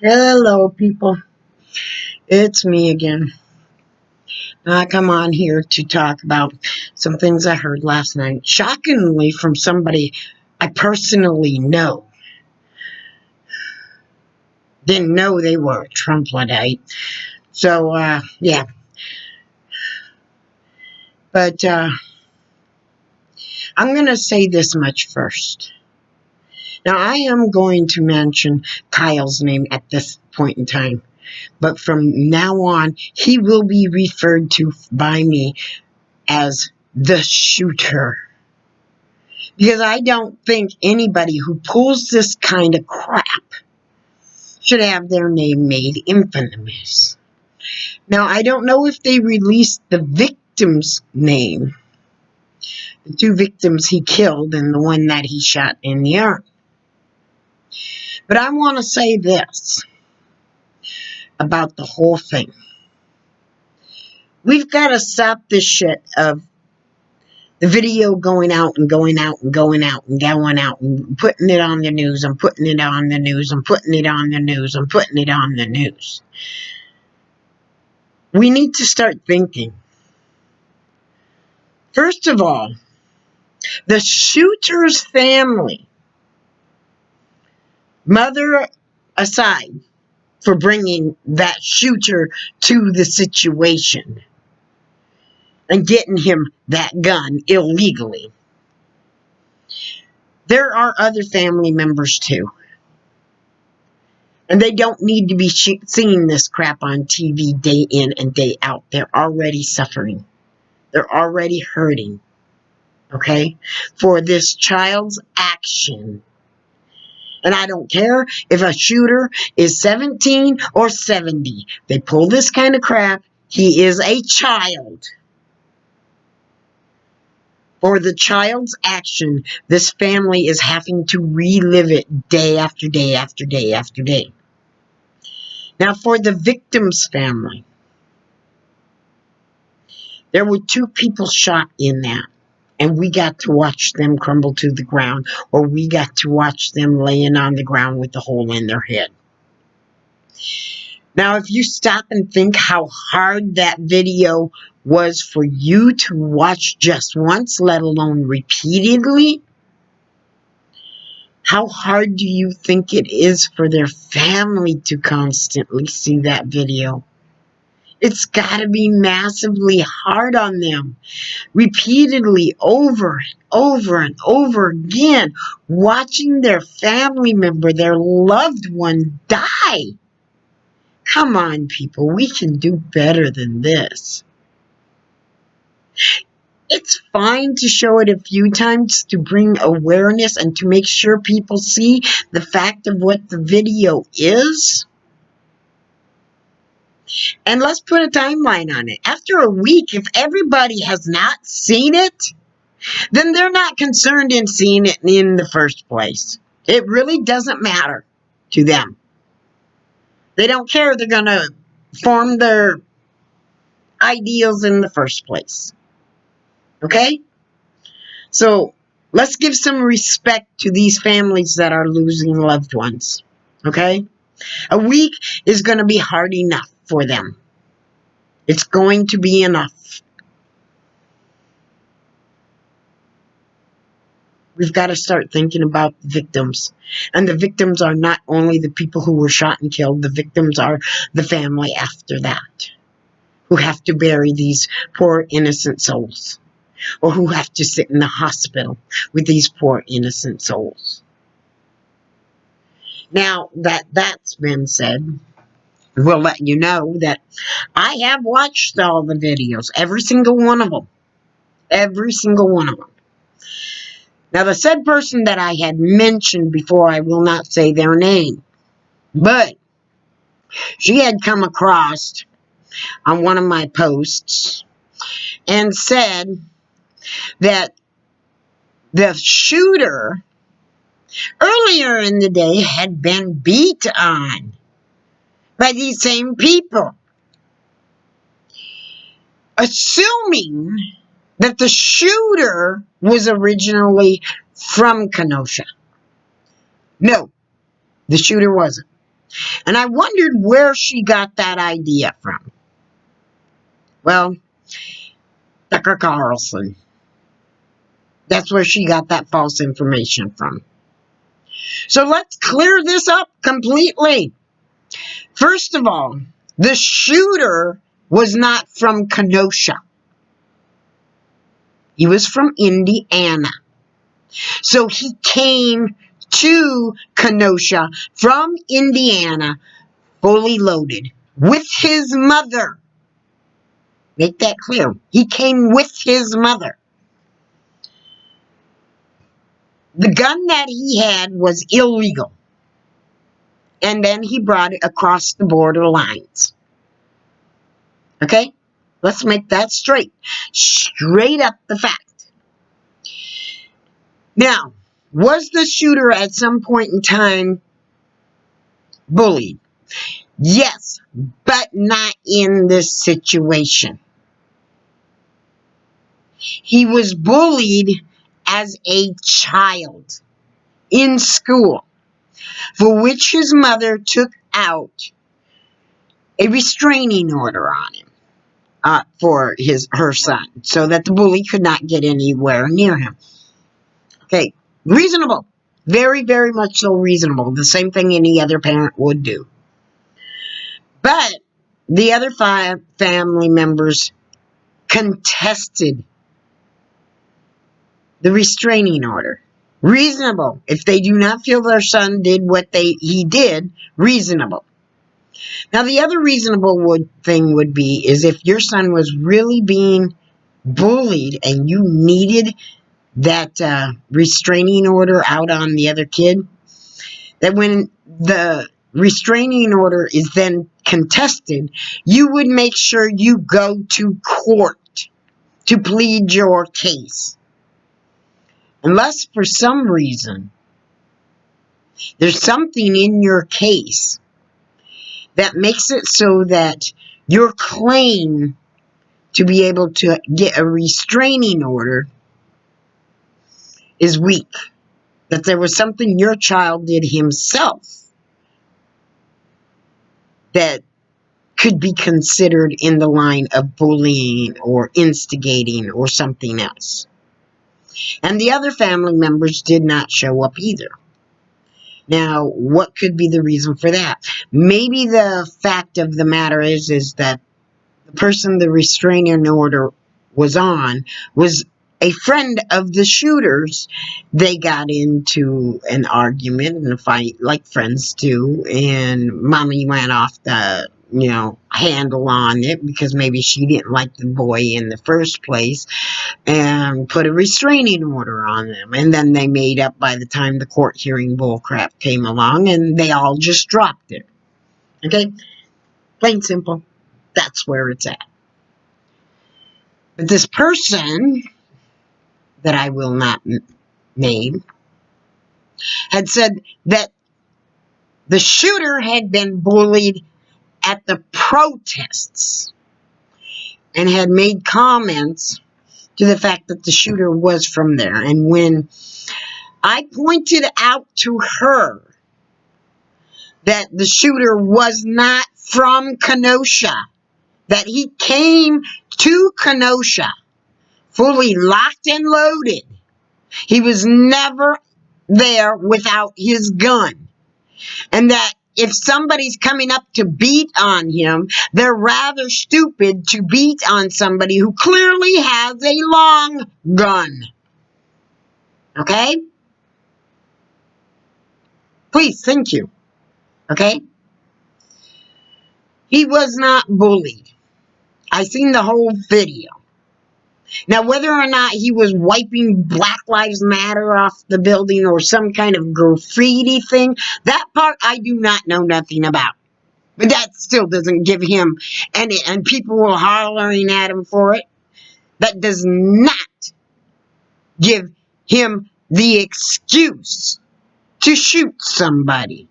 Hello, people. It's me again. I come on here to talk about some things I heard last night. Shockingly, from somebody I personally know. Didn't know they were a Trumpletite. So, yeah. But I'm going to say this much first. Now, I am going to mention Kyle's name at this point in time. But from now on, he will be referred to by me as the shooter. Because I don't think anybody who pulls this kind of crap should have their name made infamous. Now, I don't know if they released the victim's name, the two victims he killed and the one that he shot in the arm. But I want to say this about the whole thing. We've got to stop this shit of the video going out and going out and going out and going out and putting it on the news and putting it on the news and putting it on the news and putting it on the news. We need to start thinking. First of all, the shooter's family, mother aside for bringing that shooter to the situation and getting him that gun illegally. There are other family members too. And they don't need to be seeing this crap on TV day in and day out. They're already suffering. They're already hurting. Okay? For this child's action. And I don't care if a shooter is 17 or 70. They pull this kind of crap. He is a child. For the child's action, this family is having to relive it day after day after day after day. Now, for the victim's family, there were two people shot in that, and we got to watch them crumble to the ground, or we got to watch them laying on the ground with a hole in their head. Now, if you stop and think how hard that video was for you to watch just once, let alone repeatedly, how hard do you think it is for their family to constantly see that video? It's got to be massively hard on them. Repeatedly, over and over and over again, watching their family member, their loved one die. Come on, people. We can do better than this. It's fine to show it a few times to bring awareness and to make sure people see the fact of what the video is. And let's put a timeline on it. After a week, if everybody has not seen it, then they're not concerned in seeing it in the first place. It really doesn't matter to them. They don't care. They're going to form their ideals in the first place. Okay? So let's give some respect to these families that are losing loved ones. Okay? A week is going to be hard enough for them. It's going to be enough. We've got to start thinking about the victims. And the victims are not only the people who were shot and killed, the victims are the family after that, who have to bury these poor innocent souls, or who have to sit in the hospital with these poor innocent souls. Now that that's been said, we'll let you know that I have watched all the videos, every single one of them. Every single one of them. Now, the said person that I had mentioned before, I will not say their name, but she had come across on one of my posts and said that the shooter earlier in the day had been beat on by these same people, assuming that the shooter was originally from Kenosha. No, the shooter wasn't. And I wondered where she got that idea from. Well, Dr. Carlson. That's where she got that false information from. So let's clear this up completely. First of all, the shooter was not from Kenosha. He was from Indiana. So he came to Kenosha from Indiana fully loaded with his mother. Make that clear. He came with his mother. The gun that he had was illegal. And then he brought it across the border lines. Okay? Let's make that straight. Straight up the fact. Now, was the shooter at some point in time bullied? Yes, but not in this situation. He was bullied as a child in school, for which his mother took out a restraining order on him for her son, so that the bully could not get anywhere near him. Okay, reasonable. Very, very much so reasonable. The same thing any other parent would do. But the other 5 family members contested the restraining order. Reasonable. If they do not feel their son did what he did, reasonable. Now, the other reasonable thing would be is if your son was really being bullied and you needed that restraining order out on the other kid, that when the restraining order is then contested, you would make sure you go to court to plead your case. Unless for some reason there's something in your case that makes it so that your claim to be able to get a restraining order is weak. That there was something your child did himself that could be considered in the line of bullying or instigating or something else. And the other family members did not show up either. Now, what could be the reason for that? Maybe the fact of the matter is that the person the restraining order was on was a friend of the shooters. They got into an argument and a fight like friends do, and mommy went off the handle on it because maybe she didn't like the boy in the first place and put a restraining order on them. And then they made up by the time the court hearing bullcrap came along, and they all just dropped it. Okay? Plain simple. That's where it's at. But this person that I will not name had said that the shooter had been bullied at the protests and had made comments to the fact that the shooter was from there. And when I pointed out to her that the shooter was not from Kenosha, that he came to Kenosha fully locked and loaded, he was never there without his gun, and that if somebody's coming up to beat on him, they're rather stupid to beat on somebody who clearly has a long gun. Okay? Please, thank you. Okay? He was not bullied. I seen the whole video. Now, whether or not he was wiping Black Lives Matter off the building or some kind of graffiti thing, that part I do not know nothing about. But that still doesn't give him any, and people were hollering at him for it. That does not give him the excuse to shoot somebody.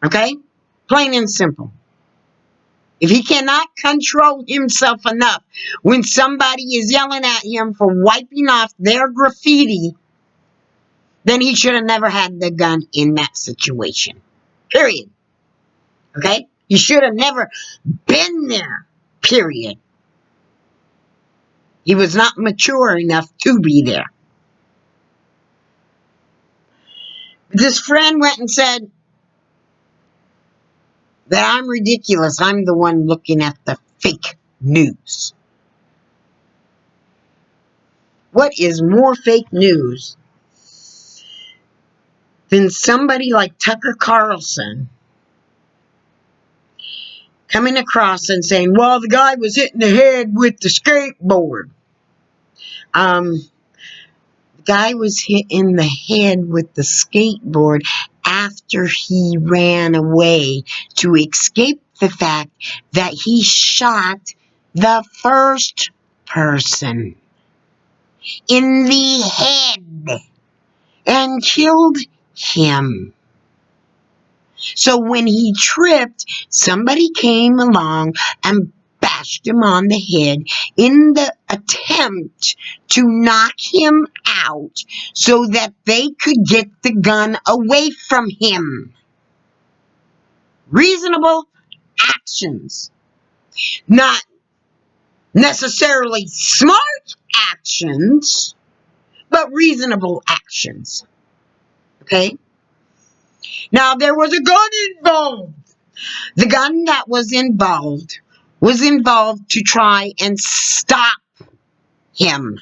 Okay? Plain and simple. If he cannot control himself enough when somebody is yelling at him for wiping off their graffiti, then he should have never had the gun in that situation. Period. Okay? He should have never been there. Period. He was not mature enough to be there. This friend went and said that I'm ridiculous. I'm the one looking at the fake news. What is more fake news than somebody like Tucker Carlson coming across and saying, well, the guy was hit in the head with the skateboard. The guy was hit in the head with the skateboard after he ran away to escape the fact that he shot the first person in the head and killed him. So when he tripped, somebody came along and bashed him on the head in the attempt to knock him out so that they could get the gun away from him. Reasonable actions. Not necessarily smart actions, but reasonable actions. Okay? Now, there was a gun involved. The gun that was involved to try and stop him.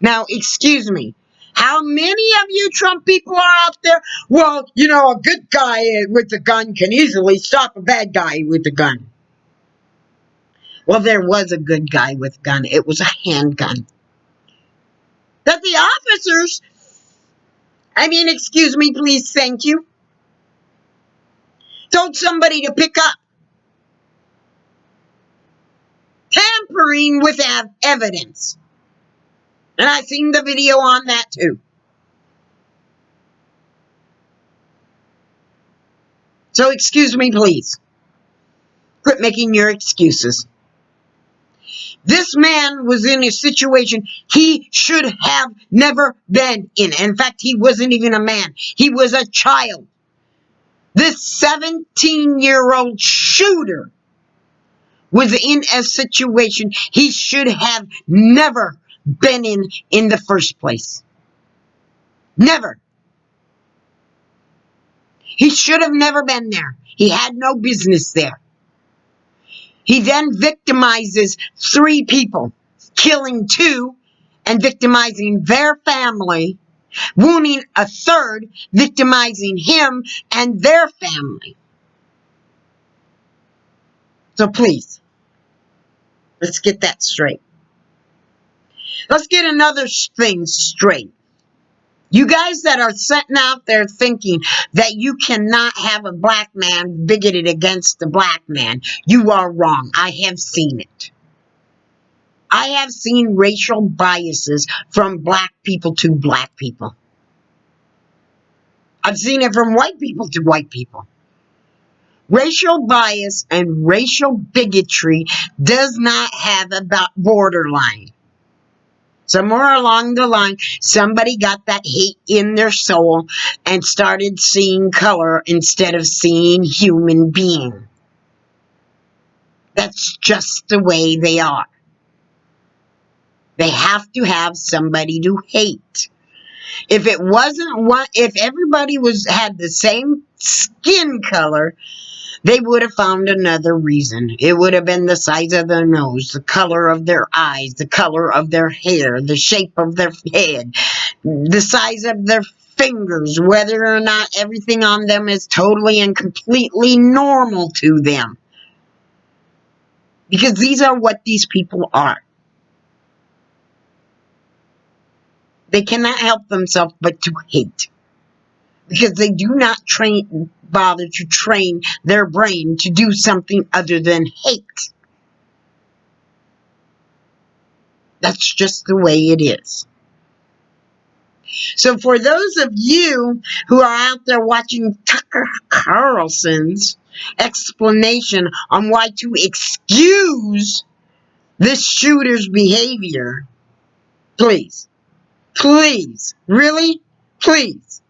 Now, excuse me. How many of you Trump people are out there? Well, you know, a good guy with a gun can easily stop a bad guy with a gun. Well, there was a good guy with a gun. It was a handgun. That the officers, excuse me, please, thank you, told somebody to pick up. Tampering with evidence. And I've seen the video on that too. So excuse me, please. Quit making your excuses. This man was in a situation he should have never been in. In fact, he wasn't even a man. He was a child. This 17-year-old shooter was in a situation he should have never been in the first place. Never. He should have never been there. He had no business there. He then victimizes 3 people, killing 2 and victimizing their family, wounding a 3rd, victimizing him and their family. So please, let's get that straight. Let's get another thing straight. You guys that are sitting out there thinking that you cannot have a black man bigoted against a black man, you are wrong. I have seen it. I have seen racial biases from black people to black people. I've seen it from white people to white people. Racial bias and racial bigotry does not have a borderline. Somewhere along the line, somebody got that hate in their soul and started seeing color instead of seeing human being. That's just the way they are. They have to have somebody to hate. If it wasn't one, if everybody had the same skin color, they would have found another reason. It would have been the size of their nose, the color of their eyes, the color of their hair, the shape of their head, the size of their fingers, whether or not everything on them is totally and completely normal to them. Because these are what these people are. They cannot help themselves but to hate. Because they do not bother to train their brain to do something other than hate. That's just the way it is. So for those of you who are out there watching Tucker Carlson's explanation on why to excuse this shooter's behavior, please, really, please,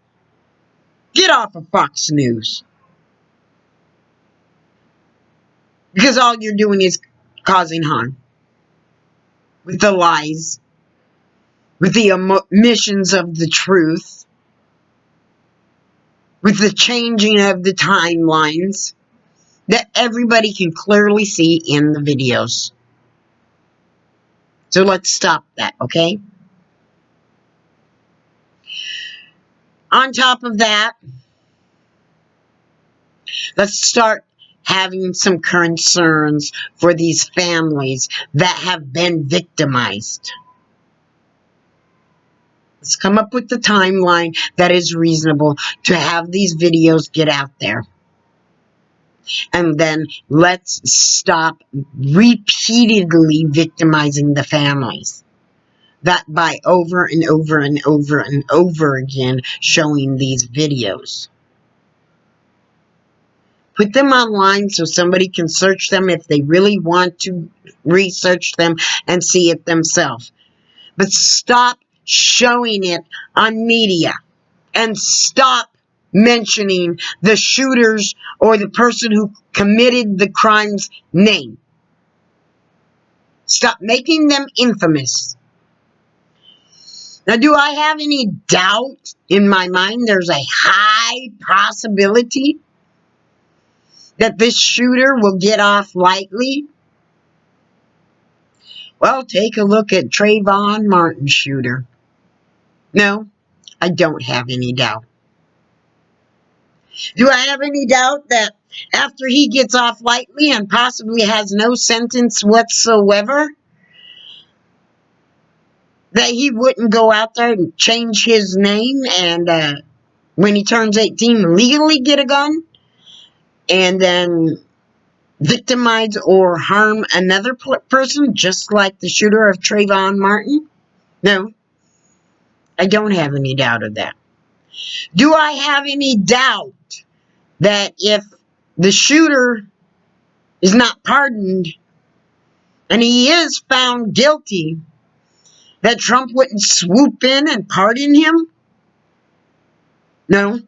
Get off of Fox News. Because all you're doing is causing harm. With the lies. With the omissions of the truth. With the changing of the timelines. That everybody can clearly see in the videos. So let's stop that, okay? On top of that, let's start having some concerns for these families that have been victimized. Let's come up with the timeline that is reasonable to have these videos get out there. And then let's stop repeatedly victimizing the families. That by over and over and over and over again showing these videos. Put them online so somebody can search them if they really want to research them and see it themselves. But stop showing it on media and stop mentioning the shooters or the person who committed the crime's name. Stop making them infamous. Now, do I have any doubt in my mind there's a high possibility that this shooter will get off lightly? Well, take a look at Trayvon Martin's shooter. No, I don't have any doubt. Do I have any doubt that after he gets off lightly and possibly has no sentence whatsoever, that he wouldn't go out there and change his name and when he turns 18 legally get a gun and then victimize or harm another person just like the shooter of Trayvon Martin? No, I don't have any doubt of that. Do I have any doubt that if the shooter is not pardoned and he is found guilty, that Trump wouldn't swoop in and pardon him? No,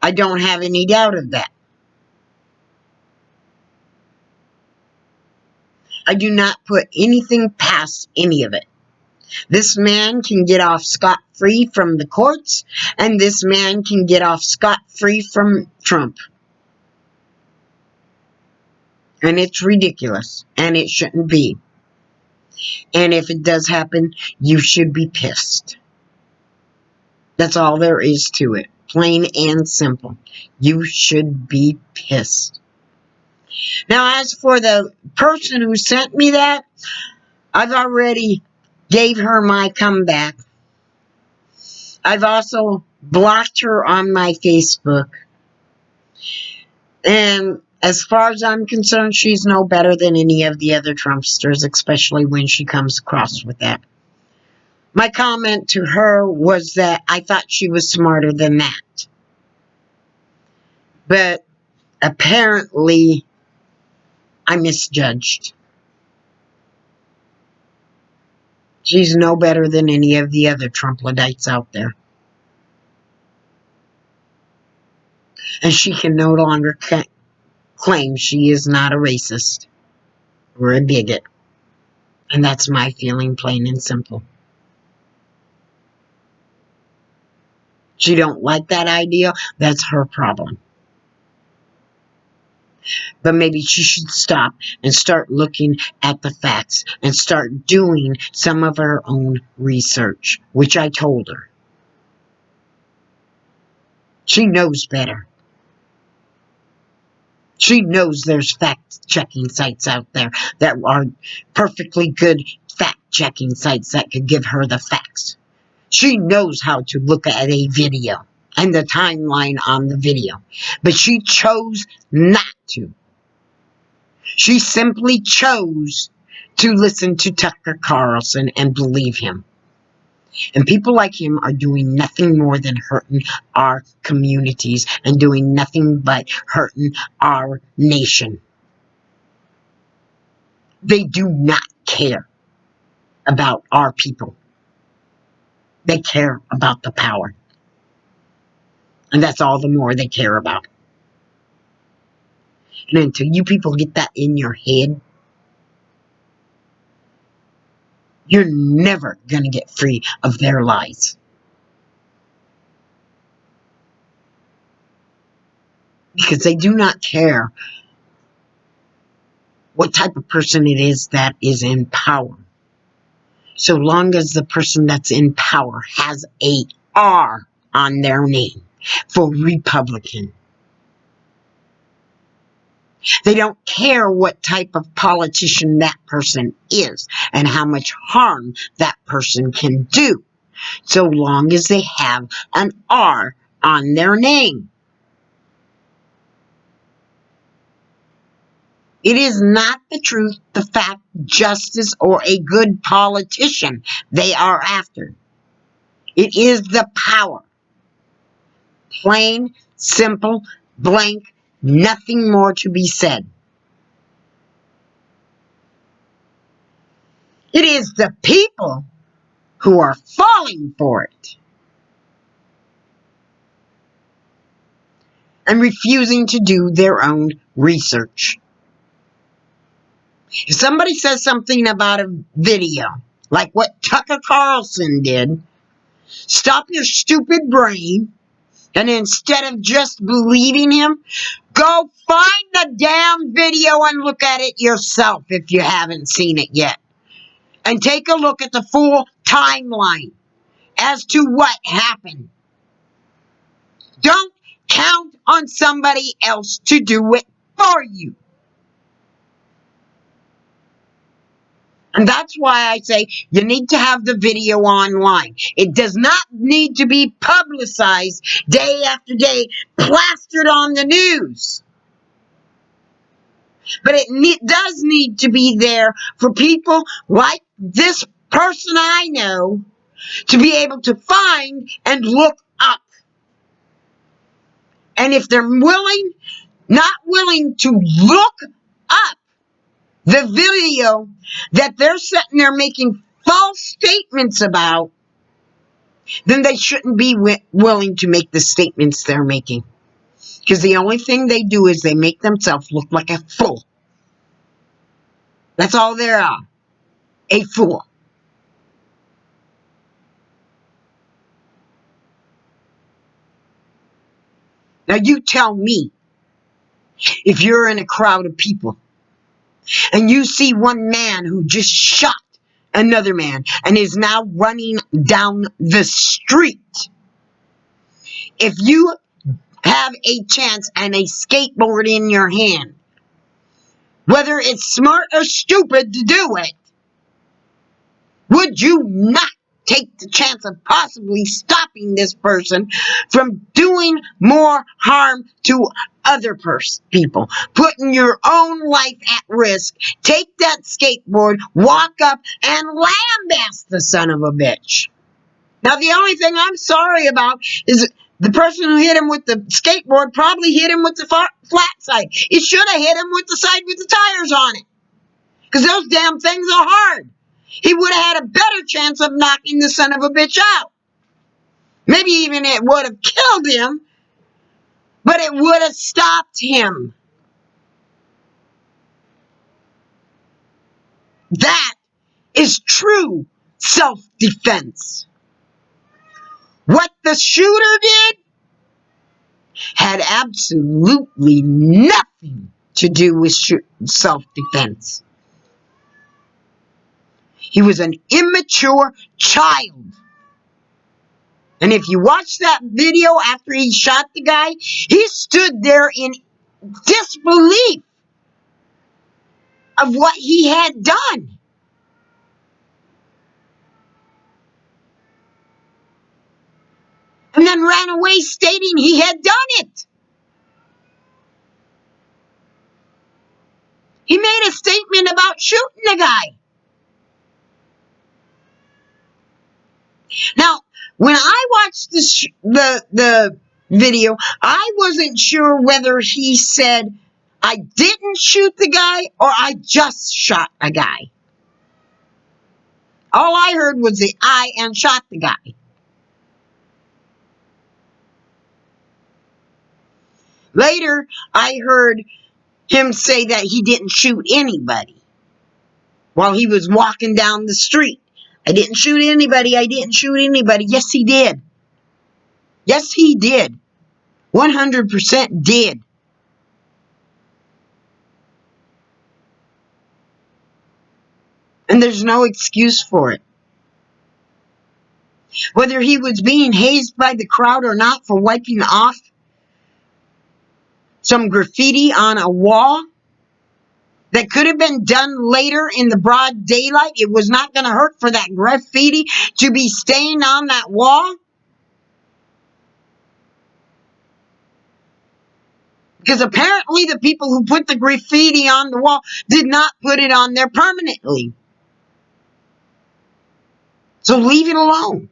I don't have any doubt of that. I do not put anything past any of it. This man can get off scot-free from the courts, and this man can get off scot-free from Trump. And it's ridiculous, and it shouldn't be. And if it does happen, you should be pissed. That's all there is to it. Plain and simple. You should be pissed. Now, as for the person who sent me that, I've already gave her my comeback. I've also blocked her on my Facebook. And as far as I'm concerned, she's no better than any of the other Trumpsters, especially when she comes across with that. My comment to her was that I thought she was smarter than that. But apparently, I misjudged. She's no better than any of the other Trumpledites out there. And she can no longer claim she is not a racist or a bigot. And that's my feeling, plain and simple. She don't like that idea, that's her problem. But maybe she should stop and start looking at the facts and start doing some of her own research, which I told her. She knows better. She knows there's fact-checking sites out there that are perfectly good fact-checking sites that could give her the facts. She knows how to look at a video and the timeline on the video, but she chose not to. She simply chose to listen to Tucker Carlson and believe him. And people like him are doing nothing more than hurting our communities and doing nothing but hurting our nation. They do not care about our people. They care about the power. And that's all the more they care about. And until you people get that in your head, you're never going to get free of their lies. Because they do not care what type of person it is that is in power. So long as the person that's in power has a R on their name for Republican. They don't care what type of politician that person is and how much harm that person can do, so long as they have an R on their name. It is not the truth, the fact, justice, or a good politician they are after. It is the power. Plain, simple, blank, nothing more to be said. It is the people who are falling for it and refusing to do their own research. If somebody says something about a video, like what Tucker Carlson did, stop your stupid brain, and instead of just believing him, go find the damn video and look at it yourself if you haven't seen it yet. And take a look at the full timeline as to what happened. Don't count on somebody else to do it for you. And that's why I say you need to have the video online. It does not need to be publicized day after day, plastered on the news. But it does need to be there for people like this person I know to be able to find and look up. And if they're not willing to look up the video that they're sitting there making false statements about, then they shouldn't be willing to make the statements they're making. Because the only thing they do is they make themselves look like a fool. That's all they are. A fool. Now you tell me, if you're in a crowd of people and you see one man who just shot another man and is now running down the street, if you have a chance and a skateboard in your hand, whether it's smart or stupid to do it, would you not take the chance of possibly stopping this person from doing more harm to other people, putting your own life at risk? Take that skateboard, walk up, and lambaste the son of a bitch. Now, the only thing I'm sorry about is the person who hit him with the skateboard probably hit him with the flat side. It should have hit him with the side with the tires on it, because those damn things are hard. He would have had a better chance of knocking the son of a bitch out. Maybe even it would have killed him, but it would have stopped him. That is true self-defense. What the shooter did had absolutely nothing to do with self-defense. He was an immature child. And if you watch that video after he shot the guy, he stood there in disbelief of what he had done. And then ran away stating he had done it. He made a statement about shooting the guy. Now, when I watched the video, I wasn't sure whether he said, I didn't shoot the guy or I just shot a guy. All I heard was the I and shot the guy. Later, I heard him say that he didn't shoot anybody while he was walking down the street. I didn't shoot anybody. I didn't shoot anybody. Yes, he did. Yes, he did. 100% did. And there's no excuse for it. Whether he was being hazed by the crowd or not for wiping off some graffiti on a wall that could have been done later in the broad daylight, it was not going to hurt for that graffiti to be staying on that wall. Because apparently the people who put the graffiti on the wall did not put it on there permanently. So leave it alone.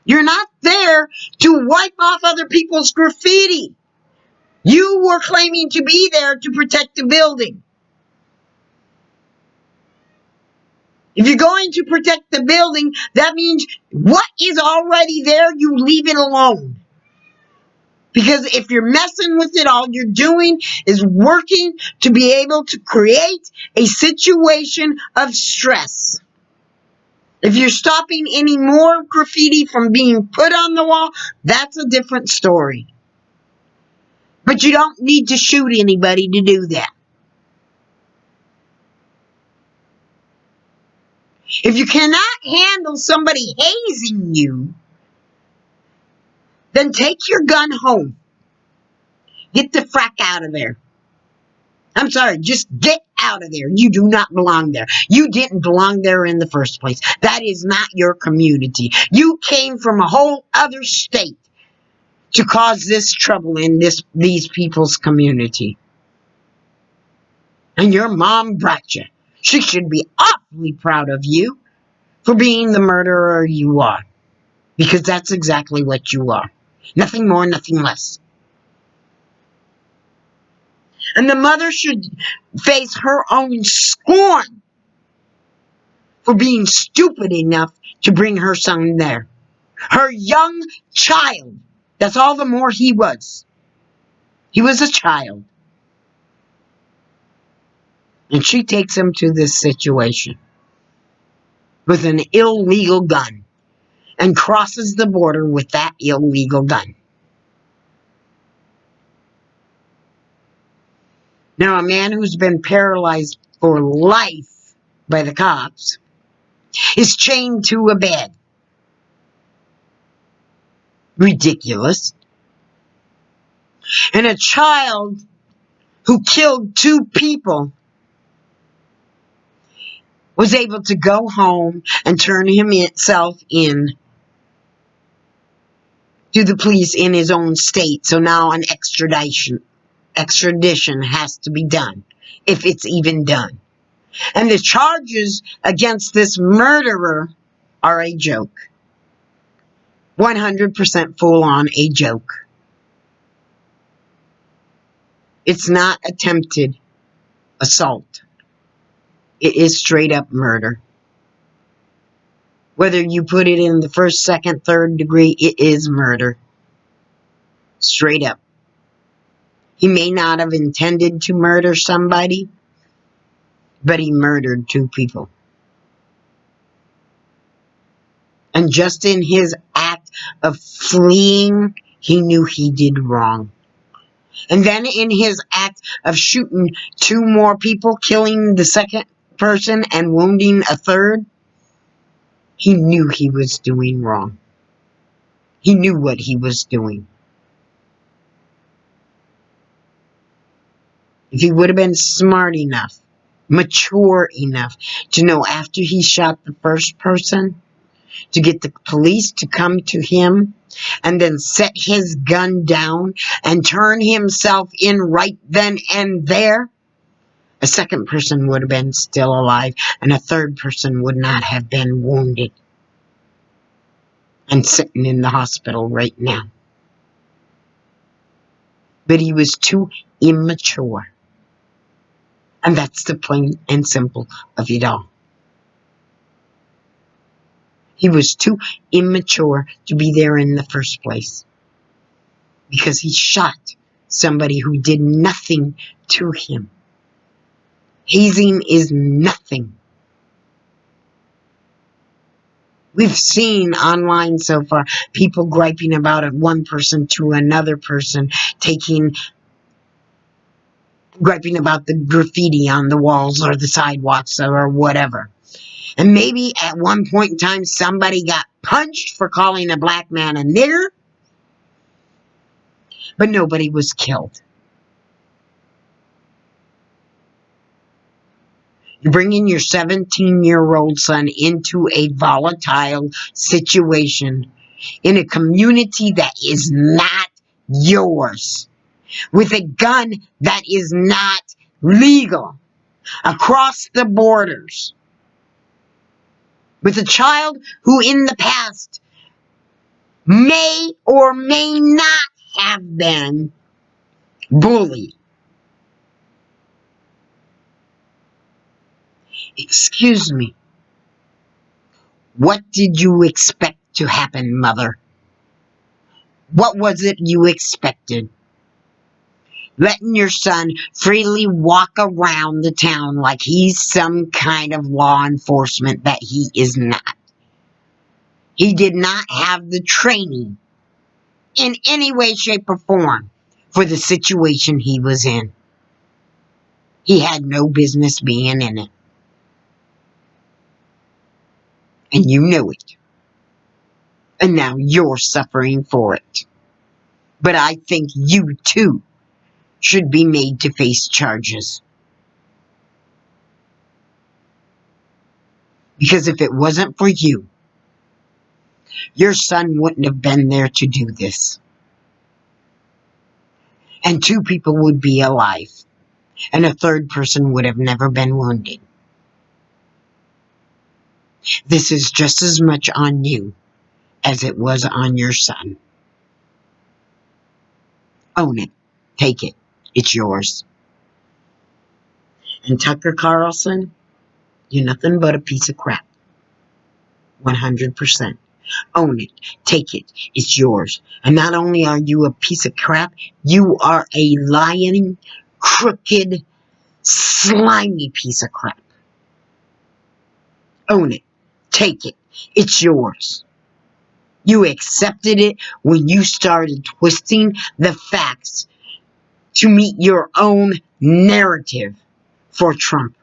You're not there to wipe off other people's graffiti. You were claiming to be there to protect the building. If you're going to protect the building, that means what is already there, you leave it alone. Because if you're messing with it, all you're doing is working to be able to create a situation of stress. If you're stopping any more graffiti from being put on the wall, that's a different story. But you don't need to shoot anybody to do that. If you cannot handle somebody hazing you, then take your gun home. Get the frack out of there. I'm sorry, just get out of there. You do not belong there. You didn't belong there in the first place. That is not your community. You came from a whole other state to cause this trouble in these people's community. And your mom brought you. She should be awfully proud of you for being the murderer you are. Because that's exactly what you are. Nothing more, nothing less. And the mother should face her own scorn for being stupid enough to bring her son there. Her young child. That's all the more he was. He was a child. And she takes him to this situation with an illegal gun and crosses the border with that illegal gun. Now, a man who's been paralyzed for life by the cops is chained to a bed. Ridiculous. And a child who killed 2 people was able to go home and turn himself in to the police in his own state. So now an extradition has to be done, if it's even done. And the charges against this murderer are a joke. 100% full on a joke. It's not attempted assault. It is straight up murder. Whether you put it in the 1st, 2nd, 3rd degree, it is murder. Straight up. He may not have intended to murder somebody, but he murdered 2 people. And just in his act of fleeing, he knew he did wrong. And then in his act of shooting 2 more people, killing the 2nd person and wounding a 3rd, he knew he was doing wrong. He knew what he was doing. If he would have been smart enough, mature enough to know after he shot the first person to get the police to come to him and then set his gun down and turn himself in right then and there, a 2nd person would have been still alive and a 3rd person would not have been wounded and sitting in the hospital right now. But he was too immature. And that's the plain and simple of it all. He was too immature to be there in the first place. because he shot somebody who did nothing to him. Hazing is nothing. We've seen online so far people griping about it, one person to another person, griping about the graffiti on the walls or the sidewalks or whatever. And maybe at one point in time somebody got punched for calling a black man a nigger, but nobody was killed. You're bringing your 17-year-old son into a volatile situation in a community that is not yours, with a gun that is not legal across the borders, with a child who in the past may or may not have been bullied. Excuse me. What did you expect to happen, mother? What was it you expected? Letting your son freely walk around the town like he's some kind of law enforcement that he is not. He did not have the training in any way, shape, or form for the situation he was in. He had no business being in it. And you know it. And now you're suffering for it. But I think you, too, should be made to face charges. Because if it wasn't for you, your son wouldn't have been there to do this. And 2 people would be alive. And a 3rd person would have never been wounded. This is just as much on you as it was on your son. Own it. Take it. It's yours. And Tucker Carlson, you're nothing but a piece of crap. 100%. Own it. Take it. It's yours. And not only are you a piece of crap, you are a lying, crooked, slimy piece of crap. Own it. Take it. It's yours. You accepted it when you started twisting the facts to meet your own narrative for Trump.